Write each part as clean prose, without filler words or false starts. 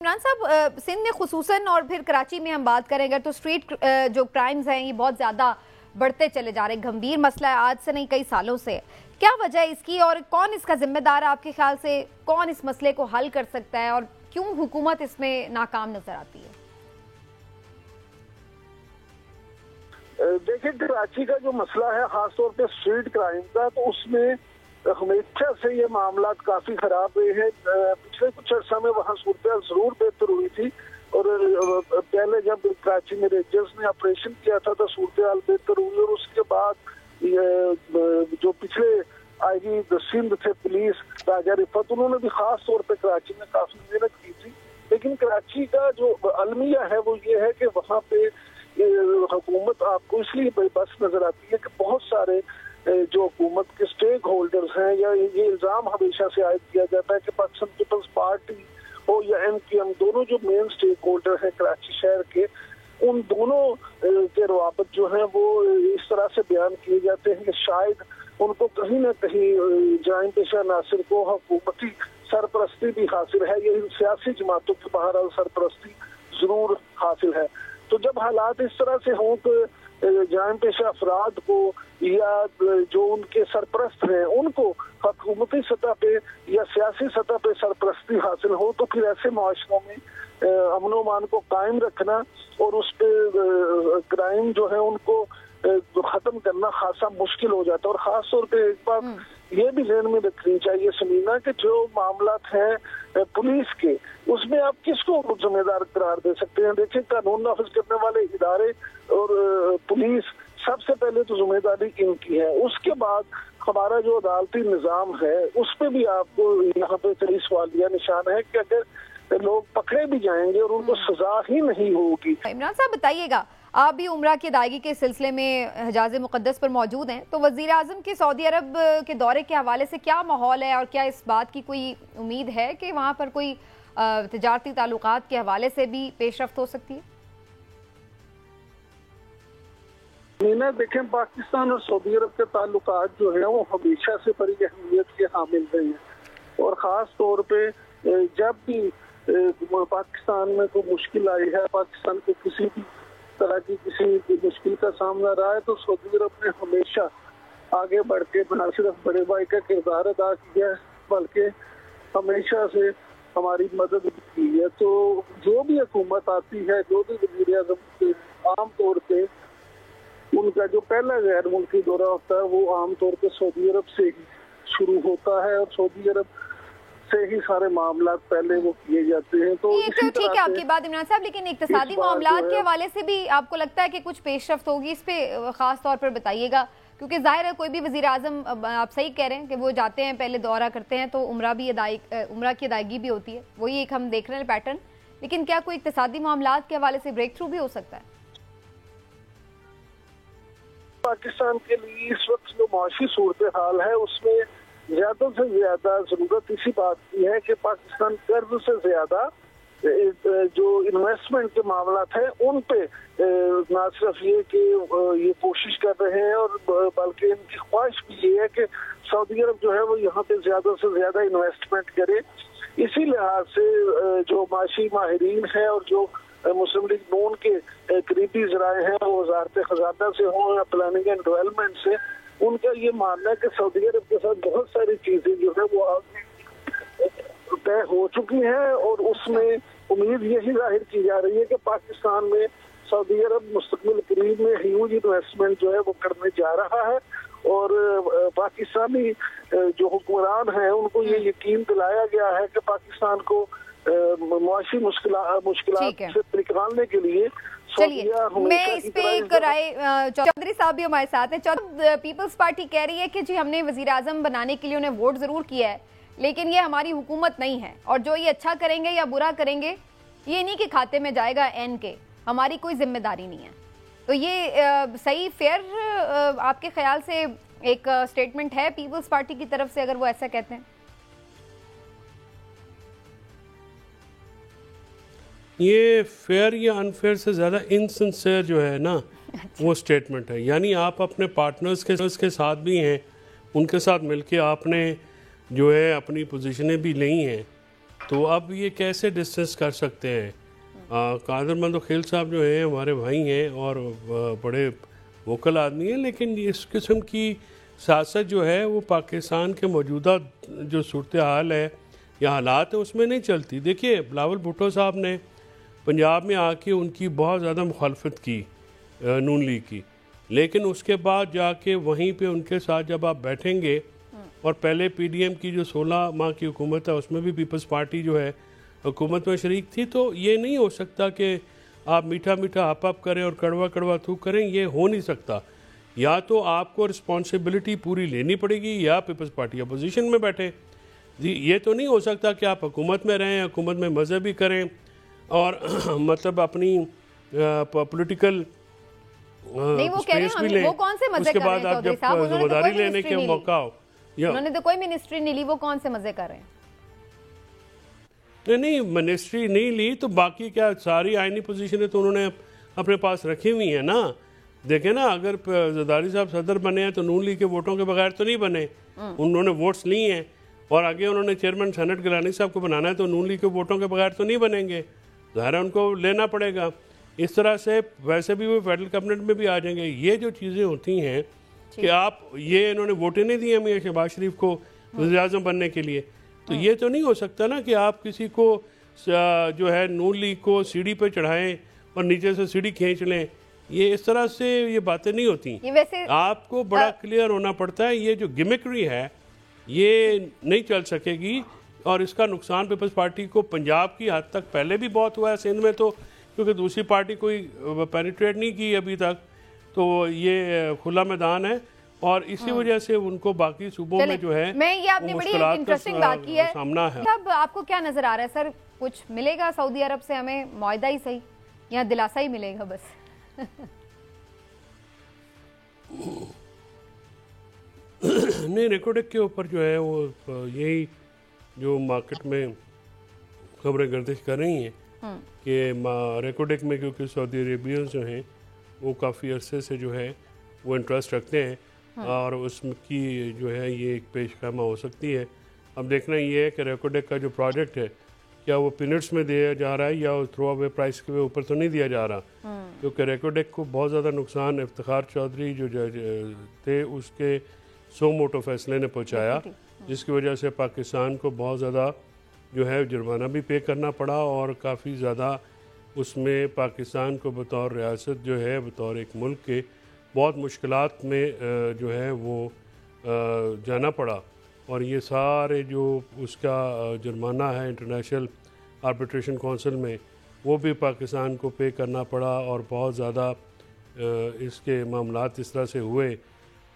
इमरान साहब, सिंध में खुसूसन और फिर कराची में हम बात करेंगे तो स्ट्रीट जो क्राइम्स हैं ये बहुत ज़्यादा बढ़ते चले जा रहे हैं। गंभीर मसला है, आज से नहीं कई सालों से। क्या वजह है इसकी और कौन इसका जिम्मेदार है आपके ख्याल से? कौन इस मसले को हल कर सकता है और क्यों हुकूमत इसमें नाकाम नजर आती है? देखिए, कराची का जो मसला है खासतौर पे स्ट्रीट क्राइम का, तो उसमें हमेशा से ये मामला काफी खराब रहे हैं। पिछले कुछ अर्सा में वहाँ सूरत जरूर बेहतर हुई थी और पहले जब कराची में रेंजर्स ने ऑपरेशन किया था तो सूरत हाल बेहतर हुई और उसके बाद जो पिछले आईजी सिंध थे पुलिस राजा रिफत, उन्होंने भी खास तौर पे कराची में काफी मेहनत की थी। लेकिन कराची का जो अलमिया है वो ये है कि वहाँ पे हुकूमत आपको इसलिए बेबस नजर आती है कि बहुत सारे जो हुकूमत के स्टेक होल्डर्स हैं, या ये इल्जाम हमेशा से आयद किया जाता है कि पाकिस्तान पीपल्स पार्टी हो या एमक्यूएम, दोनों जो मेन स्टेक होल्डर हैं कराची शहर के, उन दोनों के रवाबत जो है वो इस तरह से बयान किए जाते हैं कि शायद उनको कहीं ना कहीं जराइम पेशा नासिर को हुकूमती सरपरस्ती भी हासिल है, या इन सियासी जमातों की बहरहाल सरपरस्ती जरूर हासिल है। तो जब हालात इस तरह से हों तो जराइम पेशा अफराद को या जो उनके सरपरस्त हैं उनको हुकूमती सतह पे या सियासी सतह पे सरपरस्ती हासिल हो, तो फिर ऐसे मुआशरों में अमन व अमान को कायम रखना और उस पे क्राइम जो है उनको खत्म करना खासा मुश्किल हो जाता है। और खास तौर पे एक बात ये भी ध्यान में रखनी चाहिए समीना, कि जो मामला है पुलिस के, उसमें आप किसको जिम्मेदार करार दे सकते हैं? देखिए, कानून नाफिज करने वाले इदारे और पुलिस सबसे पहले तो जिम्मेदारी इनकी है। उसके बाद हमारा जो अदालती निज़ाम है उस पे भी आपको यहाँ पे कई सवालिया निशान है कि अगर लोग पकड़े भी जाएंगे और उनको सजा ही नहीं होगी। इमरान साहब बताइएगा, आप भी उम्रा की अदायगी के सिलसिले में हिजाज़ मुक़द्दस पर मौजूद हैं, तो वज़ीर आज़म के सऊदी अरब के दौरे के हवाले से क्या माहौल है और क्या इस बात की कोई उम्मीद है कि वहाँ पर कोई तिजारती ताल्लुकात के हवाले से भी पेशरफ्त हो सकती है? मीना, देखें, पाकिस्तान और सऊदी अरब के ताल्लुकात जो है वो हमेशा से बड़ी अहमियत के हामिल रहे हैं और ख़ास तौर पे जब भी पाकिस्तान में कोई मुश्किल आई है, पाकिस्तान को किसी भी तरह की किसी मुश्किल का सामना रहा है, तो सऊदी अरब ने हमेशा आगे बढ़ के न सिर्फ बड़े भाई का किरदार अदा किया है बल्कि हमेशा से हमारी मदद भी की है। तो जो भी हुकूमत आती है, जो भी वज़ीर आज़म आम तौर पे उनका जो पहला गैर मुल्की दौरा होता है वो आमतौर पे सऊदी अरब से ही शुरू होता है और सऊदी अरब से ही सारे मामला पहले वो किए जाते हैं। तो ठीक है आपकी बात इमरान साहब, लेकिन इक्तिसादी मामलात के हवाले से भी आपको लगता है कि कुछ पेशरफ्त होगी? इस पे खास तौर पर बताइएगा, क्योंकि जाहिर है कोई भी वज़ीर आज़म, आप सही कह रहे हैं कि वो जाते हैं पहले दौरा करते हैं तो उम्रा की अदायगी भी होती है, वही एक हम देख रहे हैं पैटर्न, लेकिन क्या कोई इक्तिसादी मामलात के हवाले से ब्रेक थ्रू भी हो सकता है? पाकिस्तान के लिए इस वक्त जो माशी सूरत हाल है उसमें ज्यादा से ज्यादा जरूरत इसी बात की है कि पाकिस्तान कर्ज से ज्यादा जो इन्वेस्टमेंट के मामला थे उन पे ना सिर्फ ये कि ये कोशिश कर रहे हैं और बल्कि इनकी ख्वाहिश भी ये है कि सऊदी अरब जो है वो यहाँ पे ज्यादा से ज्यादा इन्वेस्टमेंट करे। इसी लिहाज से जो माशी माहिरीन है और जो मुस्लिम लीग नून के करीबी जराए हैं, वो वज़ारत खजाना से हो या प्लानिंग एंड डेवलपमेंट से, उनका ये मानना है कि सऊदी अरब के साथ बहुत सारी चीजें जो है वो तय हो चुकी हैं और उसमें उम्मीद यही जाहिर की जा रही है कि पाकिस्तान में सऊदी अरब मुस्तकबिल करीब में ह्यूज इन्वेस्टमेंट जो है वो करने जा रहा है और पाकिस्तानी जो हुक्मरान हैं उनको ये यकीन दिलाया गया है कि पाकिस्तान को मुआशी मुश्किलात से निकालने के लिए। चलिए, मैं इस पे एक राय, चौधरी साहब भी हमारे साथ हैं। पीपल्स पार्टी कह रही है कि जी हमने वजीर आजम बनाने के लिए उन्हें वोट जरूर किया है, लेकिन ये हमारी हुकूमत नहीं है और जो ये अच्छा करेंगे या बुरा करेंगे ये इन्हीं के खाते में जाएगा एन के, हमारी कोई जिम्मेदारी नहीं है। तो ये सही फेयर आपके ख्याल से एक स्टेटमेंट है पीपल्स पार्टी की तरफ से अगर वो ऐसा कहते हैं? ये फेयर या अनफेयर से ज़्यादा इनसिंसियर जो है ना वो स्टेटमेंट है। यानी आप अपने पार्टनर्स के साथ भी हैं, उनके साथ मिलके आपने जो है अपनी पोजीशनें भी ली हैं تو اب یہ کیسے ڈسکس کر سکتے ہیں؟ قادر مندوخیل صاحب جو ہیں ہمارے بھائی ہیں اور بڑے ووکل آدمی ہیں، لیکن اس قسم کی سیاست جو ہے وہ پاکستان کے موجودہ جو صورتحال ہے یا حالات ہے اس میں نہیں چلتی. دیکھیے بلاول بھٹو صاحب نے پنجاب میں آ کے ان کی بہت زیادہ مخالفت کی نون لیگ کی، لیکن اس کے بعد جا کے وہیں پہ ان کے ساتھ جب آپ بیٹھیں گے، اور پہلے پی ڈی ایم کی جو 16 ماہ کی حکومت ہے اس میں بھی پیپلز پارٹی جو ہے حکومت میں شریک تھی، تو یہ نہیں ہو سکتا کہ آپ میٹھا میٹھا اپ کریں اور کڑوا کڑوا تھوک کریں. یہ ہو نہیں سکتا. یا تو آپ کو رسپانسبلٹی پوری لینی پڑے گی یا پیپلز پارٹی اپوزیشن میں بیٹھے. یہ تو نہیں ہو سکتا کہ آپ حکومت میں رہیں، حکومت میں مزے بھی کریں اور مطلب اپنی پولیٹیکل اسپیس بھی لیں، اس کے بعد آپ جب ذمہ داری لینے کے موقع ہو. انہوں نے تو کوئی منسٹری نہیں لی، وہ کون سے مزے کر رہے ہیں؟ نہیں منسٹری نہیں لی تو باقی کیا ساری آئینی پوزیشنیں تو انہوں نے اپنے پاس رکھی ہوئی ہیں نا. دیکھیں نا، اگر زرداری صاحب صدر بنے ہیں تو نون لیگ کے ووٹوں کے بغیر تو نہیں بنے، انہوں نے ووٹس لی ہیں، اور آگے انہوں نے چیئرمین سینٹ گیلانی صاحب کو بنانا ہے تو نون لیگ کے ووٹوں کے بغیر تو نہیں بنیں گے، ظاہر ہے ان کو لینا پڑے گا. اس طرح سے ویسے بھی وہ فیڈرل کیبنٹ میں بھی آ جائیں گے. یہ جو چیزیں ہوتی ہیں کہ آپ یہ انہوں نے ووٹیں نہیں دی ہیں شہباز شریف کو وزیر اعظم بننے کے لیے، تو یہ تو نہیں ہو سکتا نا کہ آپ کسی کو جو ہے نون لیگ کو سیڑھی پہ چڑھائیں اور نیچے سے سیڑھی کھینچ لیں. یہ اس طرح سے یہ باتیں نہیں ہوتی. آپ کو بڑا کلیئر ہونا پڑتا ہے. یہ جو گمکری ہے یہ نہیں چل سکے گی، اور اس کا نقصان پیپلز پارٹی کو پنجاب کی حد تک پہلے بھی بہت ہوا ہے، سندھ میں تو کیونکہ دوسری پارٹی کوئی پینیٹریٹ نہیں کی ابھی تک، تو یہ کھلا میدان ہے، اور اسی وجہ سے ان کو باقی صوبوں میں جو ہے میں یہ آپ نے بڑی انٹرسٹنگ بات کی ہے. سامنا ہے. اب آپ کو کیا نظر آ رہا ہے سر، کچھ ملے گا سعودی عرب سے ہمیں معاہدہ ہی صحیح یا دلاسا ہی ملے گا بس؟ نہیں، ریکوڈک کے اوپر جو ہے وہ یہی جو مارکیٹ میں خبریں گردش کر رہی ہیں کہ ریکوڈک میں کیونکہ سعودی عربیز جو ہیں وہ کافی عرصے سے جو ہے وہ انٹرسٹ رکھتے ہیں، اور اس کی جو ہے یہ ایک پیش خیمہ ہو سکتی ہے. اب دیکھنا یہ ہے کہ ریکوڈک کا جو پروجیکٹ ہے کیا وہ پینٹس میں دیا جا رہا ہے یا تھرو اوے پرائس کے اوپر تو نہیں دیا جا رہا، کیونکہ ریکوڈک کو بہت زیادہ نقصان افتخار چودھری جو تھے اس کے سو موٹو فیصلے نے پہنچایا، جس کی وجہ سے پاکستان کو بہت زیادہ جو ہے جرمانہ بھی پے کرنا پڑا، اور کافی زیادہ اس میں پاکستان کو بطور ریاست جو ہے بطور ایک ملک کے بہت مشکلات میں جو ہے وہ جانا پڑا. اور یہ سارے جو اس کا جرمانہ ہے انٹرنیشنل آربیٹریشن کونسل میں وہ بھی پاکستان کو پے کرنا پڑا، اور بہت زیادہ اس کے معاملات اس طرح سے ہوئے.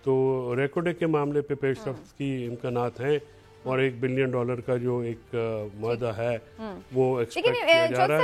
تو ریکوڈک کے معاملے پہ پیش رفت کی امکانات ہیں، اور $1 بلین کا جو ایک معاہدہ ہے وہ ایکسپیکٹ کیا جا رہا ہے.